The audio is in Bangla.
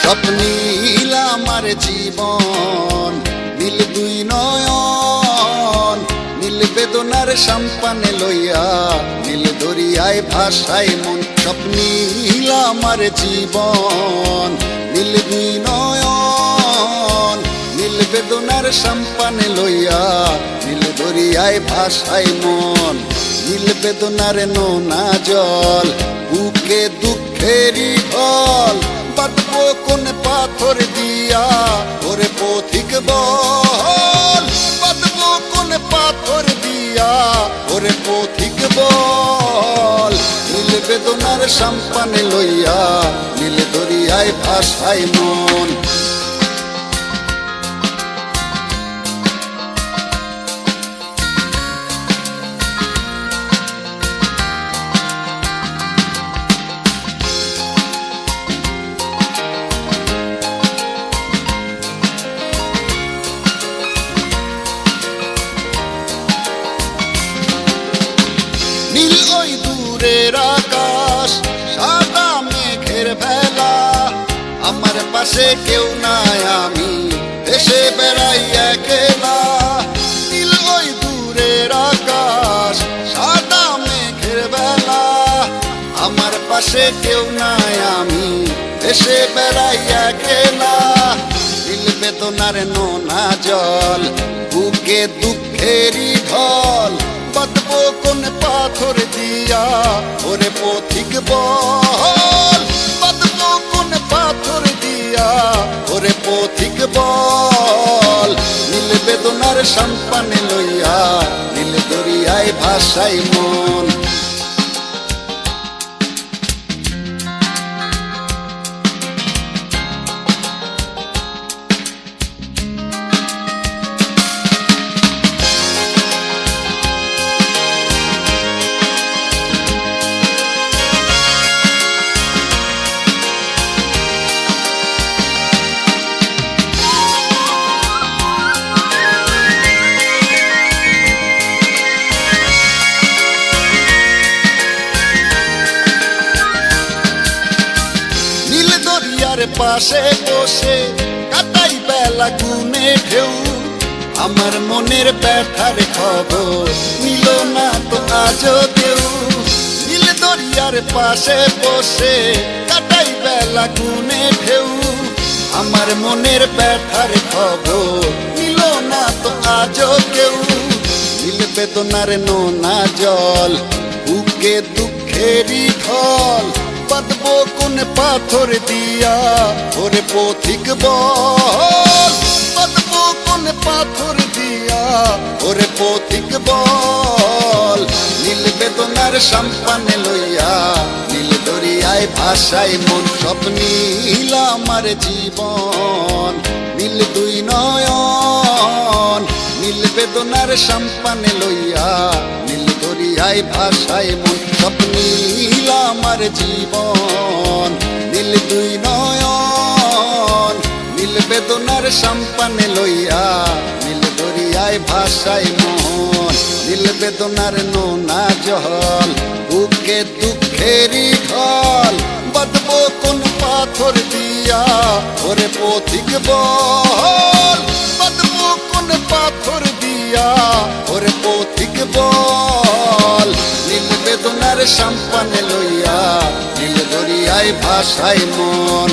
স্বপ্নীল আমার জীবন, নীল দুই নয়ন, নীল বেদনার সম্পানে লইয়া, নীল দরিয়ায় ভাসায় মন। স্বপ্নীল আমার জীবন, নীল দুই নয়ন, নীল বেদনার সম্পানে লইয়া, নীল দরিয়ায় ভাসায় মন। নীল বেদনার নোনা জল, বুকে দুঃখেরই ঢল, বাঁধবো কোন পাথর দিয়া ওরে পথিক বল, বাঁধবো কোন পাথর দিয়া ওরে পথিক বল। নীল বেদনার সম্পানে লইয়া, নীল দরিয়ায় ভাসায় মন। নীল ওই দূরের আকাশ, সাদা মেঘের ভেলা, আমার পাশে কেউ নাই, আমি দেশে বেড়াই একলা। নীল ওই দূরের আকাশ, সাদা মেঘের ভেলা, আমার পাশে কেউ নাই, আমি দেশে বেড়াই একলা। নীল বেদনার নোনা জল, বুকে দুঃখেরই ঢল, বাঁধবো কোন পাথর দিয়া ওরে পথিক বল, বাঁধবো কোন পাথর দিয়া ওরে পথিক বল। নীল বেদনার সম্পানে লইয়া, নীল দরিয়ায় ভাসায় মন। পাশে বসে কাটাই বেলা গুনে ঢেউ, আমার মনের ব্যথার খবর নিল না তো আজও কেউ। নীল দরিয়ার পাশে বসে কাটাই বেলা গুনে ঢেউ, আমার মনের ব্যথার খবর নিল না তো আজও কেউ। নীল বেদনার নোনা জল, বুকে দুঃখেরই ঢল, বাঁধবো কোন পাথর দিয়া ওরে পথিক বল, বাঁধবো কোন পাথর দিয়া ওরে পথিক বল। নীল বেদনার সম্পানে লইয়া, নীল দরিয়ায় ভাসায় মন। স্বপ্নীল আমার জীবন, নীল দুই নয়ন, নীল বেদনার সম্পানে লইয়া, নীল দরিয়ায় ভাসায় মন। স্বপ্নীল আমার জীবন, নীল দুই নয়ন, নীল বেদনার সম্পানে লইয়া, নীল দরিয়ায় ভাসায় মন। নীল বেদনার নোনা জল, বুকে দুঃখেরই ঢল, বাঁধবো কোন পাথর দিয়া ওরে পথিক বল, বাঁধবো কোন পাথর দিয়া ওরে পথিক বল। নীল বেদনার সম্পানে লইয়া, নীল দরিয়ায় ভাসায় মন।